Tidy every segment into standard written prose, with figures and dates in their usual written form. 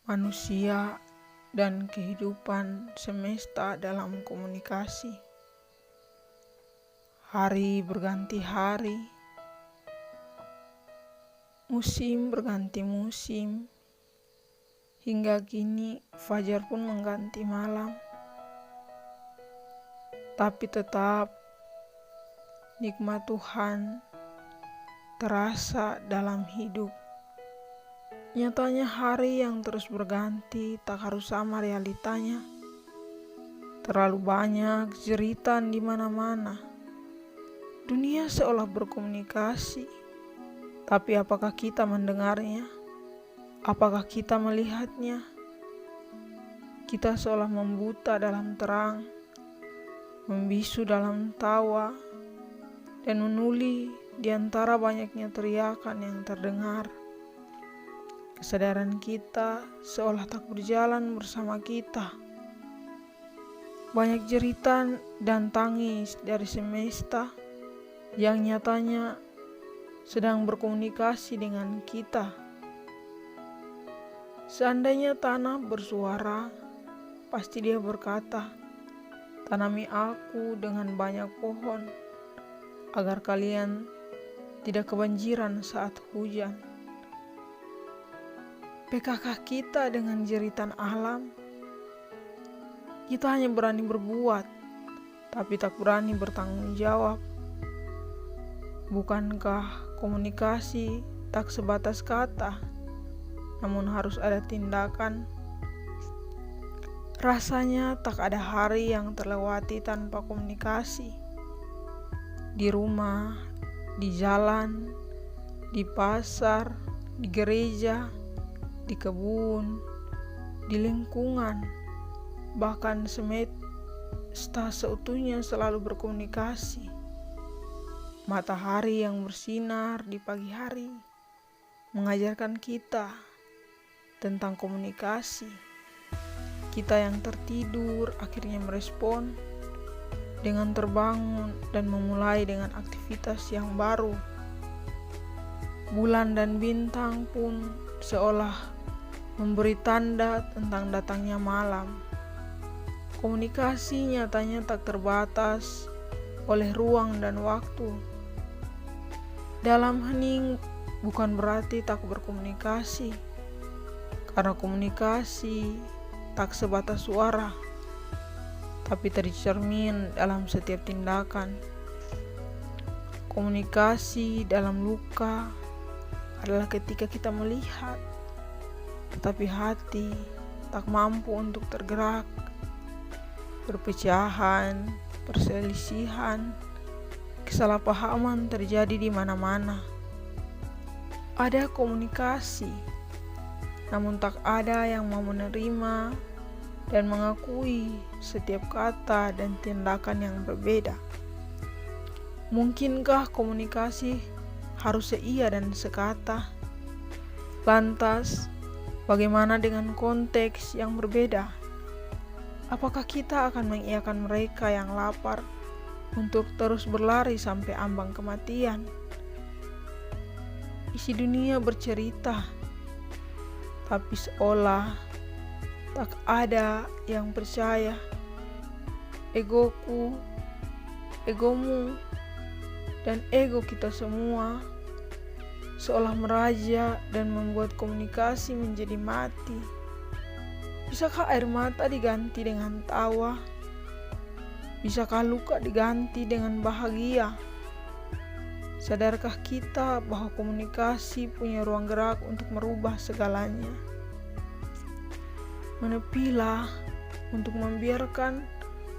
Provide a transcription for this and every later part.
Manusia dan kehidupan semesta dalam komunikasi. Hari berganti hari, musim berganti musim, hingga kini fajar pun mengganti malam. Tapi tetap nikmat Tuhan terasa dalam hidup. Nyatanya hari yang terus berganti tak harus sama realitanya. Terlalu banyak jeritan di mana-mana. Dunia seolah berkomunikasi, tapi apakah kita mendengarnya? Apakah kita melihatnya? Kita seolah membuta dalam terang, membisu dalam tawa, dan menuli di antara banyaknya teriakan yang terdengar. Kesadaran kita seolah tak berjalan bersama kita. Banyak jeritan dan tangis dari semesta yang nyatanya sedang berkomunikasi dengan kita. Seandainya tanah bersuara, pasti dia berkata, "Tanami aku dengan banyak pohon, agar kalian tidak kebanjiran saat hujan." PKK kita dengan jeritan alam? Kita hanya berani berbuat, tapi tak berani bertanggung jawab. Bukankah komunikasi tak sebatas kata, namun harus ada tindakan? Rasanya tak ada hari yang terlewati tanpa komunikasi. Di rumah, di jalan, di pasar, di gereja, di kebun, di lingkungan, bahkan semesta seutuhnya selalu berkomunikasi. Matahari yang bersinar di pagi hari mengajarkan kita tentang komunikasi. Kita yang tertidur akhirnya merespon dengan terbangun dan memulai dengan aktivitas yang baru. Bulan dan bintang pun seolah memberi tanda tentang datangnya malam. Komunikasi nyatanya tak terbatas oleh ruang dan waktu. Dalam hening bukan berarti tak berkomunikasi, karena komunikasi tak sebatas suara, tapi tercermin dalam setiap tindakan. Komunikasi dalam luka adalah ketika kita melihat, tetapi hati tak mampu untuk tergerak. Perpecahan, perselisihan, kesalahpahaman terjadi di mana-mana. Ada komunikasi, namun tak ada yang mau menerima dan mengakui setiap kata dan tindakan yang berbeda. Mungkinkah komunikasi harus seia dan sekata? Lantas, bagaimana dengan konteks yang berbeda? Apakah kita akan mengiyakan mereka yang lapar untuk terus berlari sampai ambang kematian? Isi dunia bercerita, tapi seolah tak ada yang percaya. Egoku, egomu, dan ego kita semua seolah meraja dan membuat komunikasi menjadi mati. Bisakah air mata diganti dengan tawa? Bisakah luka diganti dengan bahagia? Sadarkah kita bahwa komunikasi punya ruang gerak untuk merubah segalanya? Menepilah untuk membiarkan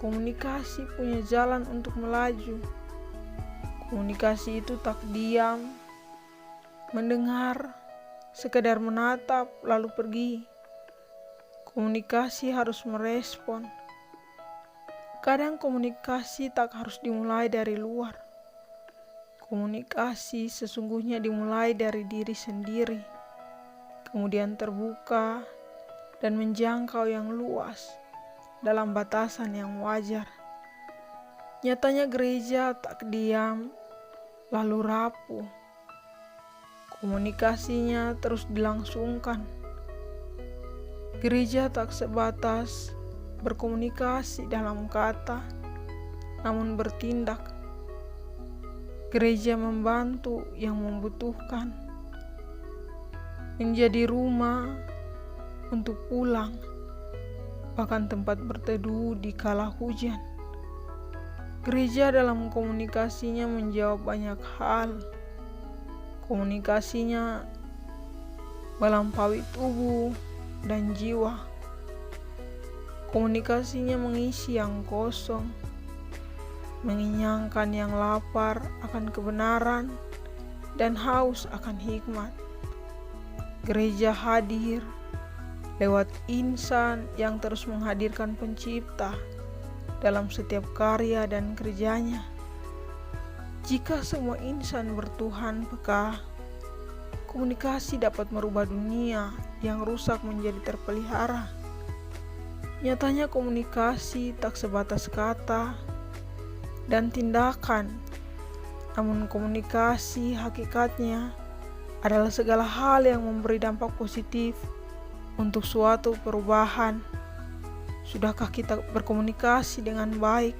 komunikasi punya jalan untuk melaju. Komunikasi itu tak diam, mendengar, sekedar menatap lalu pergi. Komunikasi harus merespon. Kadang komunikasi tak harus dimulai dari luar. Komunikasi sesungguhnya dimulai dari diri sendiri, kemudian terbuka dan menjangkau yang luas dalam batasan yang wajar. Nyatanya gereja tak diam lalu rapuh. komunikasinya terus dilangsungkan. Gereja tak sebatas berkomunikasi dalam kata, namun bertindak. Gereja membantu yang membutuhkan, menjadi rumah untuk pulang, bahkan tempat berteduh di kala hujan. Gereja dalam komunikasinya menjawab banyak hal. Komunikasinya melampaui tubuh dan jiwa. Komunikasinya mengisi yang kosong, mengenyangkan yang lapar akan kebenaran dan haus akan hikmat. Gereja hadir lewat insan yang terus menghadirkan Pencipta dalam setiap karya dan kerjanya. Jika semua insan bertuhan peka, komunikasi dapat merubah dunia yang rusak menjadi terpelihara. Nyatanya komunikasi tak sebatas kata dan tindakan, namun komunikasi hakikatnya adalah segala hal yang memberi dampak positif untuk suatu perubahan. Sudahkah kita berkomunikasi dengan baik?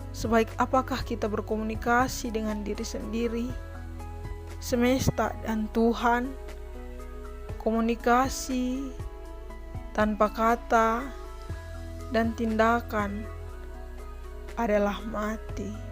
Sebaik apakah kita berkomunikasi dengan diri sendiri, semesta, dan Tuhan? Komunikasi tanpa kata dan tindakan adalah mati.